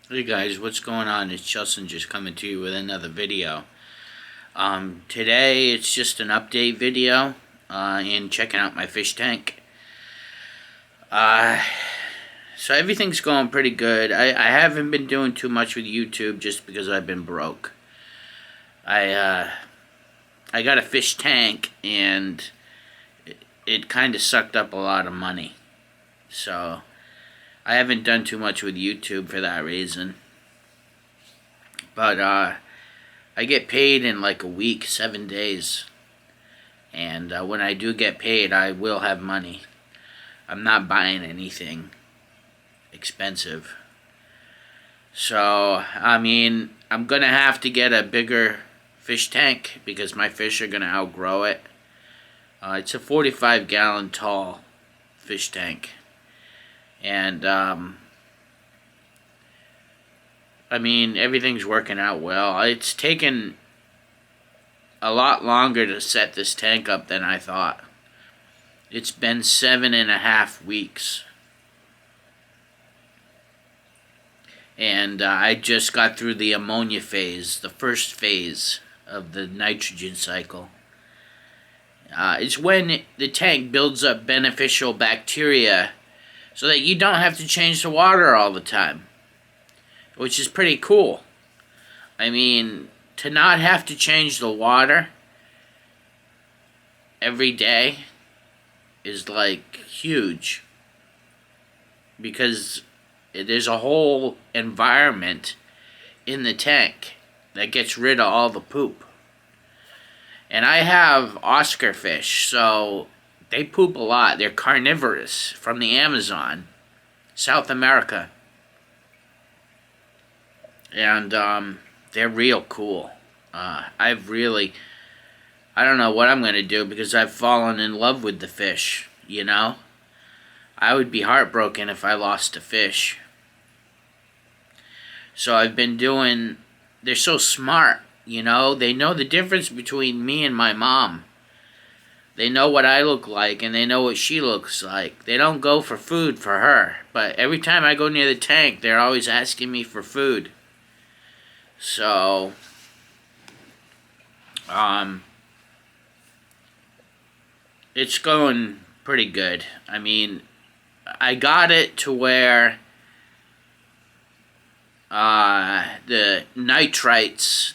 Hey guys, what's going on? It's Justin just coming to you with another video. Today it's just an update video and checking out my fish tank. So everything's going pretty good. I haven't been doing too much with YouTube just because I've been broke. I got a fish tank and it kind of sucked up a lot of money. So I haven't done too much with YouTube for that reason. But I get paid in like a week, 7 days. And when I do get paid, I will have money. I'm not buying anything expensive. So, I mean, I'm going to have to get a bigger fish tank because my fish are going to outgrow it. It's a 45-gallon tall fish tank. And, I mean, everything's working out well. It's taken a lot longer to set this tank up than I thought. It's been 7.5 weeks. And I just got through the ammonia phase, the first phase of the nitrogen cycle. It's when the tank builds up beneficial bacteria so that you don't have to change the water all the time, which is pretty cool. I mean, to not have to change the water every day is like huge, because there's a whole environment in the tank that gets rid of all the poop. And I have Oscar fish, so they poop a lot. They're carnivorous from the Amazon, South America. And they're real cool. I don't know what I'm going to do because I've fallen in love with the fish, you know? I would be heartbroken if I lost a fish. So I've been doing, they're so smart, you know? They know the difference between me and my mom. They know what I look like and they know what she looks like. They don't go for food for her. But every time I go near the tank, they're always asking me for food. So, it's going pretty good. I mean, I got it to where the nitrites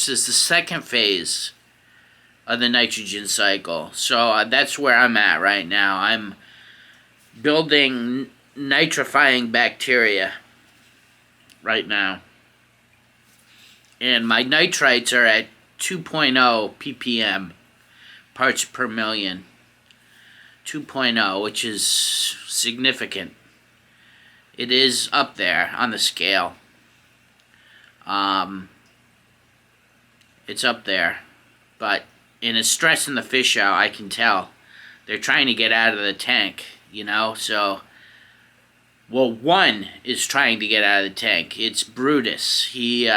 is the second phase of the nitrogen cycle. So that's where I'm at right now. I'm building nitrifying bacteria right now. And my nitrites are at 2.0 ppm, parts per million. 2.0, which is significant. It is up there on the scale. It's up there. But in a stressing the fish out, I can tell. They're trying to get out of the tank, you know? So, well, one is trying to get out of the tank. It's Brutus. He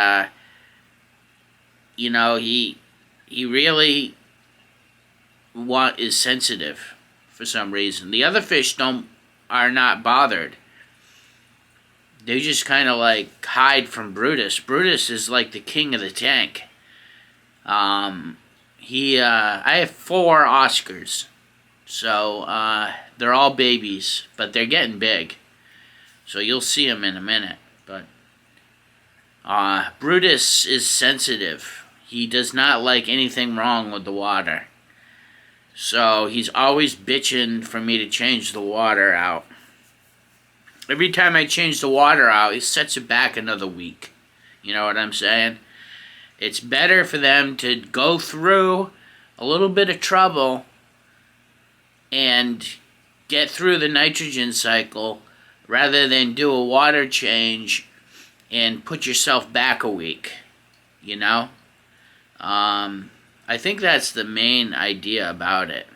really is sensitive for some reason. The other fish are not bothered. They just kind of like hide from Brutus. Brutus is like the king of the tank. I have 4 Oscars, so they're all babies, but they're getting big. So you'll see them in a minute. But Brutus is sensitive. He does not like anything wrong with the water. So he's always bitching for me to change the water out. Every time I change the water out, he sets it back another week. You know what I'm saying? It's better for them to go through a little bit of trouble and get through the nitrogen cycle rather than do a water change and put yourself back a week, you know? I think that's the main idea about it.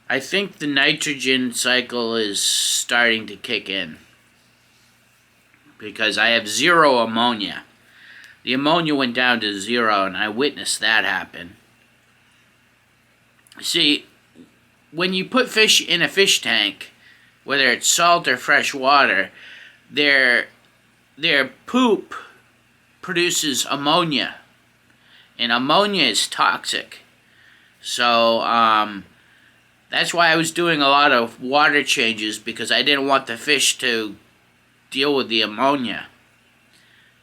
I think the nitrogen cycle is starting to kick in because I have 0 ammonia. The ammonia went down to 0, and I witnessed that happen. See, when you put fish in a fish tank, whether it's salt or fresh water, their poop produces ammonia, and ammonia is toxic. So that's why I was doing a lot of water changes, because I didn't want the fish to deal with the ammonia.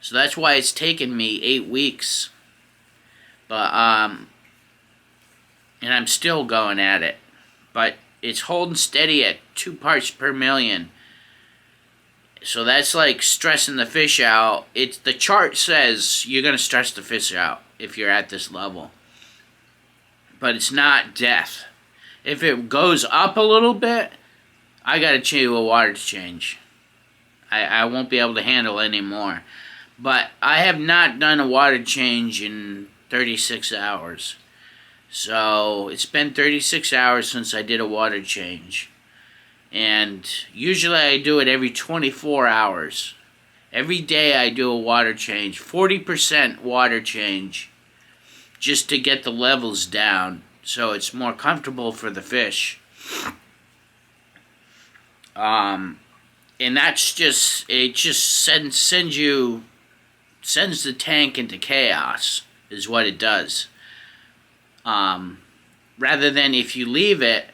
So that's why it's taken me 8 weeks. But and I'm still going at it. But it's holding steady at 2 parts per million. So that's like stressing the fish out. The chart says you're going to stress the fish out if you're at this level. But it's not death. If it goes up a little bit, I got to do a water change. I won't be able to handle any more. But I have not done a water change in 36 hours. So it's been 36 hours since I did a water change. And usually I do it every 24 hours. Every day I do a water change. 40% water change. Just to get the levels down. So it's more comfortable for the fish. And that's just, it just sends the tank into chaos, is what it does. Rather than if you leave it,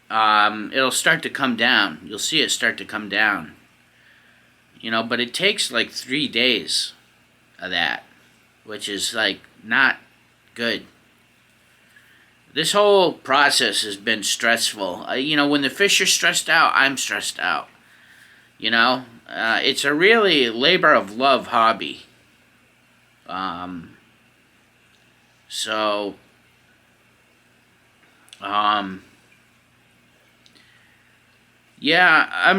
it'll start to come down. You'll see it start to come down. You know, but it takes like 3 days of that, which is like not good. This whole process has been stressful. You know, when the fish are stressed out, I'm stressed out. You know, it's a really labor of love hobby. Yeah, I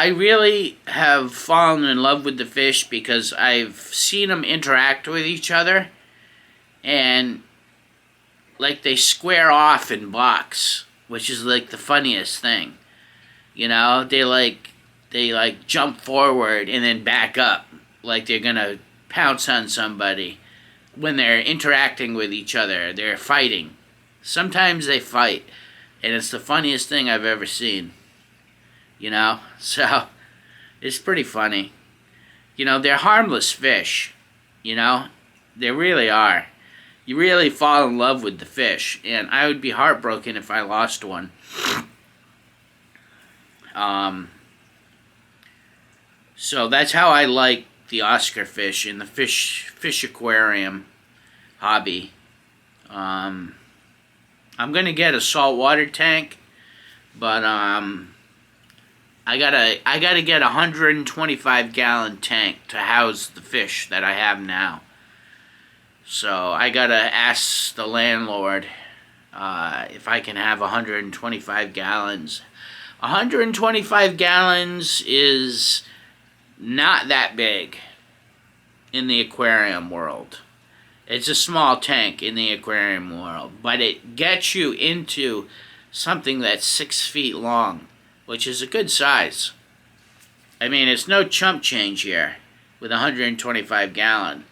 really have fallen in love with the fish because I've seen them interact with each other, and like they square off in blocks, which is like the funniest thing. You know, they jump forward and then back up, like they're gonna pounce on somebody. When they're interacting with each other, they're fighting. Sometimes they fight, and it's the funniest thing I've ever seen. You know, so it's pretty funny. You know, they're harmless fish. You know, they really are. You really fall in love with the fish, and I would be heartbroken if I lost one. So that's how I like the Oscar fish and the fish aquarium hobby. I'm gonna get a saltwater tank, but I gotta get a 125-gallon tank to house the fish that I have now. So I gotta ask the landlord if I can have 125 gallons. 125 gallons is not that big in the aquarium world. It's a small tank in the aquarium world, but it gets you into something that's 6 feet long, which is a good size. I mean, it's no chump change here with 125 gallon.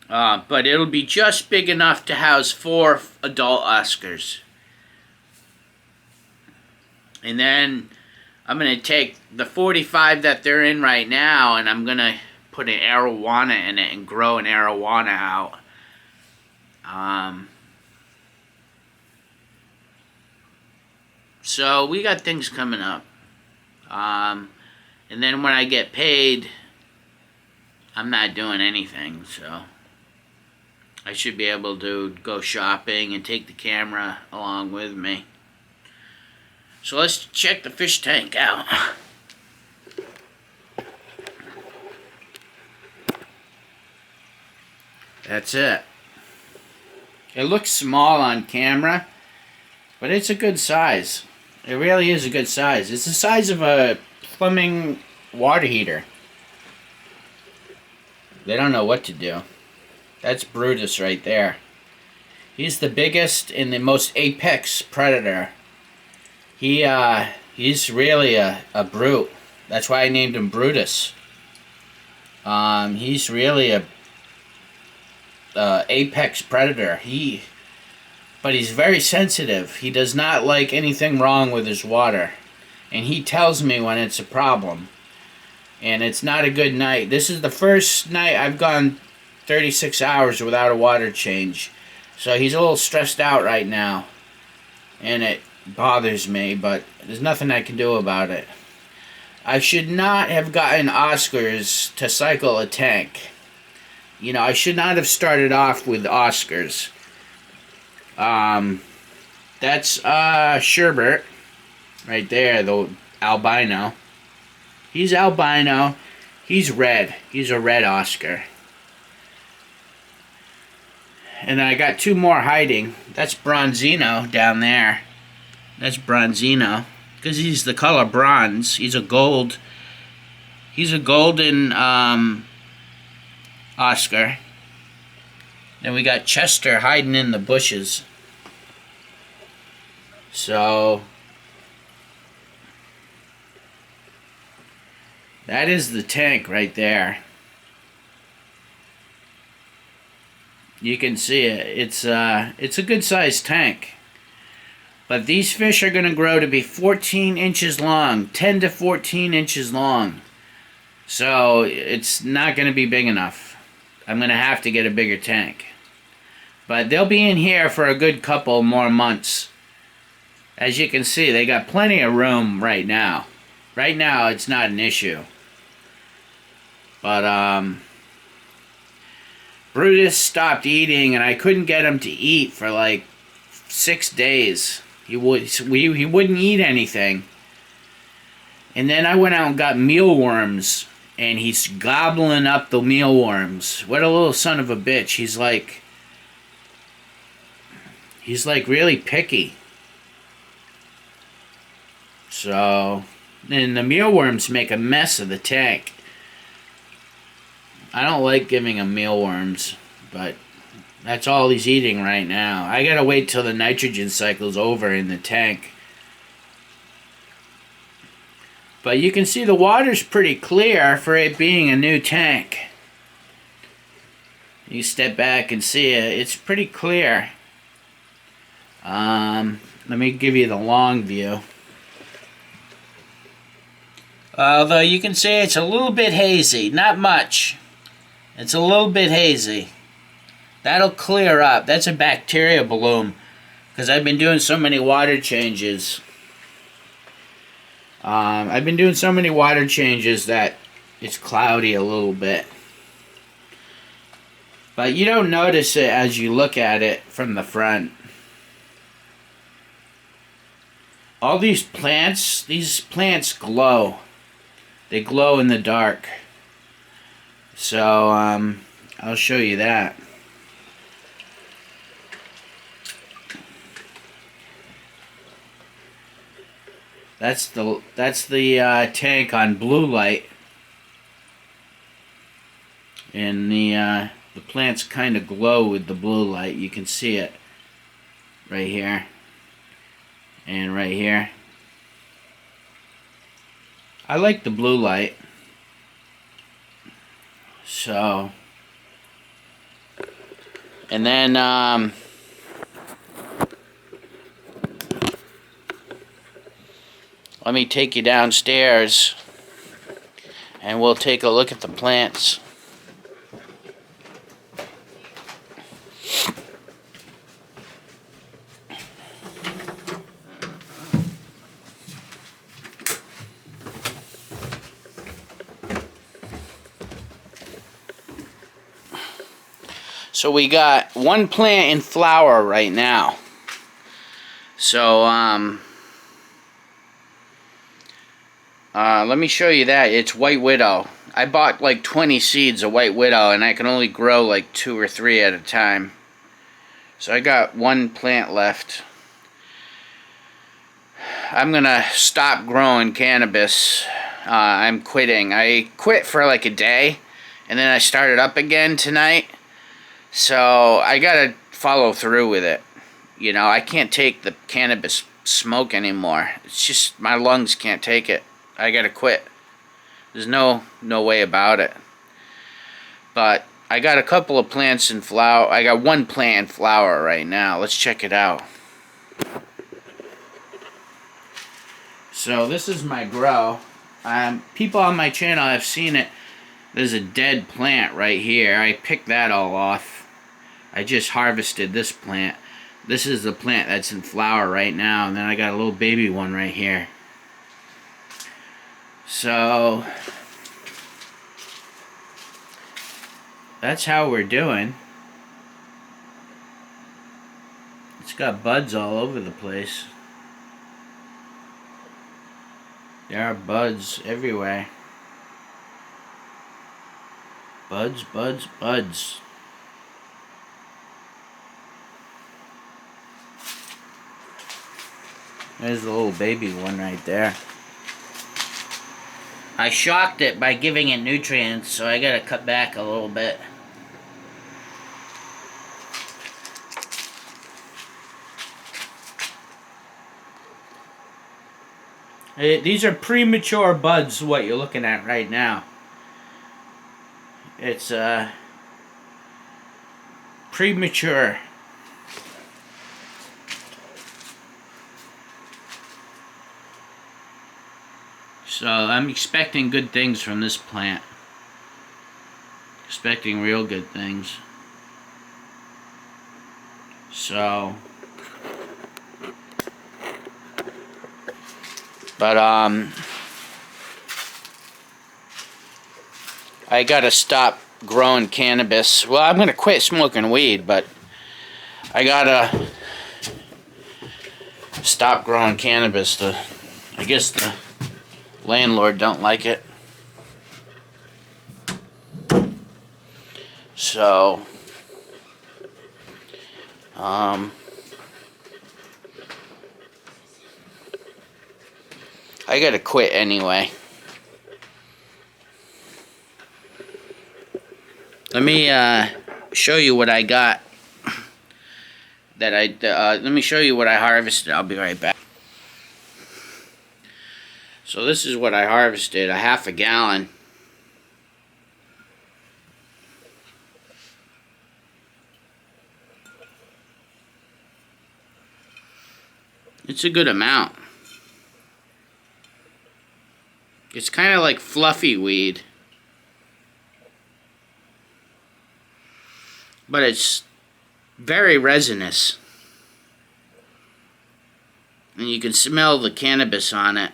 But it'll be just big enough to house 4 adult Oscars. And then I'm going to take the 45 that they're in right now, and I'm going to put an arowana in it and grow an arowana out. So we got things coming up. And then when I get paid, I'm not doing anything, so I should be able to go shopping and take the camera along with me. So let's check the fish tank out. That's it. It looks small on camera, but it's a good size. It really is a good size. It's the size of a plumbing water heater. They don't know what to do. That's Brutus right there. He's the biggest and the most apex predator. He's really a brute. That's why I named him Brutus. He's really a apex predator. But he's very sensitive. He does not like anything wrong with his water. And he tells me when it's a problem. And it's not a good night. This is the first night I've gone 36 hours without a water change. So he's a little stressed out right now. And it bothers me, but there's nothing I can do about it. I should not have gotten Oscars to cycle a tank. You know, I should not have started off with Oscars. That's Sherbert right there, the albino. He's albino. He's red. He's a red Oscar. And I got two more hiding. That's Bronzino down there. That's Bronzino. Because he's the color bronze. He's a gold. He's a golden Oscar. Then we got Chester hiding in the bushes. So that is the tank right there. You can see it. It's a good sized tank. But these fish are going to grow to be 14 inches long, 10 to 14 inches long. So it's not going to be big enough. I'm going to have to get a bigger tank. But they'll be in here for a good couple more months. As you can see, they got plenty of room right now. Right now, it's not an issue. But, Brutus stopped eating, and I couldn't get him to eat for like 6 days. He wouldn't eat anything. And then I went out and got mealworms, and he's gobbling up the mealworms. What a little son of a bitch. He's like really picky. So, and the mealworms make a mess of the tank. I don't like giving him mealworms, but that's all he's eating right now. I gotta wait till the nitrogen cycle's over in the tank. But you can see the water's pretty clear for it being a new tank. You step back and see it. It's pretty clear. Let me give you the long view. Although you can see it's a little bit hazy. Not much. It's a little bit hazy. That'll clear up. That's a bacteria bloom. Because I've been doing so many water changes. I've been doing so many water changes that it's cloudy a little bit. But you don't notice it as you look at it from the front. All these plants glow. They glow in the dark. So, I'll show you that. That's the tank on blue light. And the plants kind of glow with the blue light. You can see it right here and right here. I like the blue light. So, and then let me take you downstairs and we'll take a look at the plants. So we got one plant in flower right now. So, let me show you that. It's White Widow. I bought like 20 seeds of White Widow and I can only grow like 2 or 3 at a time. So I got one plant left. I'm gonna stop growing cannabis. I'm quitting. I quit for like a day and then I started up again tonight. So I gotta follow through with it. You know, I can't take the cannabis smoke anymore. It's just my lungs can't take it. I gotta quit. There's no way about it. But I got a couple of plants in flower. I got one plant in flower right now. Let's check it out. So this is my grow. People on my channel have seen it. There's a dead plant right here. I picked that all off. I just harvested this plant. This is the plant that's in flower right now. And then I got a little baby one right here. So that's how we're doing. It's got buds all over the place. There are buds everywhere. Buds, buds, buds. There's the little baby one right there. I shocked it by giving it nutrients, so I gotta cut back a little bit. These are premature buds, what you're looking at right now. It's premature. So I'm expecting good things from this plant. Expecting real good things. So, but I gotta stop growing cannabis. Well, I'm gonna quit smoking weed, but I gotta stop growing cannabis. I guess the landlord don't like it. So, I gotta quit anyway. Let me show you what I got. Let me show you what I harvested. I'll be right back. So this is what I harvested, a half a gallon. It's a good amount. It's kind of like fluffy weed. But it's very resinous. And you can smell the cannabis on it.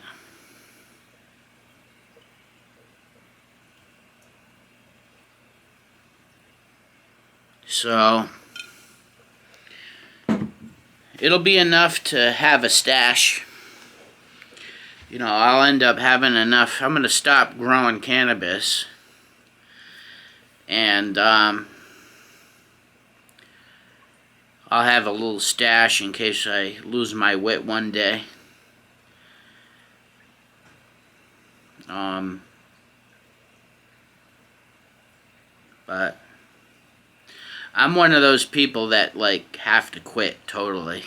So it'll be enough to have a stash. You know, I'll end up having enough. I'm going to stop growing cannabis. And I'll have a little stash in case I lose my wit one day. But I'm one of those people that, like, have to quit totally.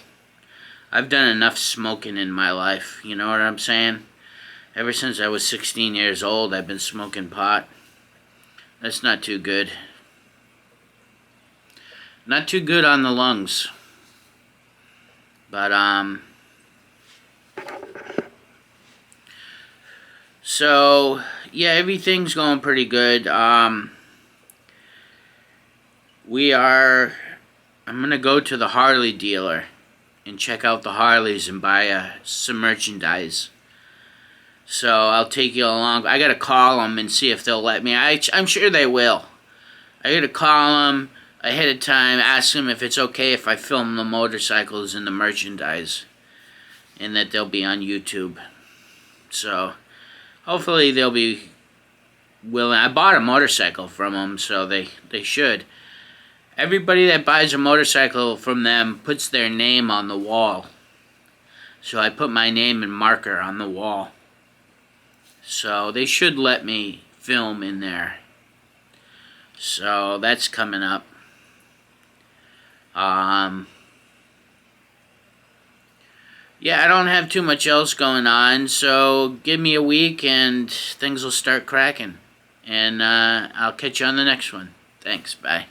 I've done enough smoking in my life, you know what I'm saying? Ever since I was 16 years old, I've been smoking pot. That's not too good. Not too good on the lungs. But, so, yeah, everything's going pretty good. I'm gonna go to the Harley dealer and check out the Harleys and buy some merchandise. So I'll take you along. I gotta call them and see if they'll let me. I'm sure they will. I gotta call them ahead of time, ask them if it's okay if I film the motorcycles and the merchandise, and that they'll be on YouTube. So hopefully they'll be willing. I bought a motorcycle from them, so they should. Everybody that buys a motorcycle from them puts their name on the wall. So I put my name and marker on the wall. So they should let me film in there. So that's coming up. Yeah, I don't have too much else going on, so give me a week and things will start cracking. And I'll catch you on the next one. Thanks, bye.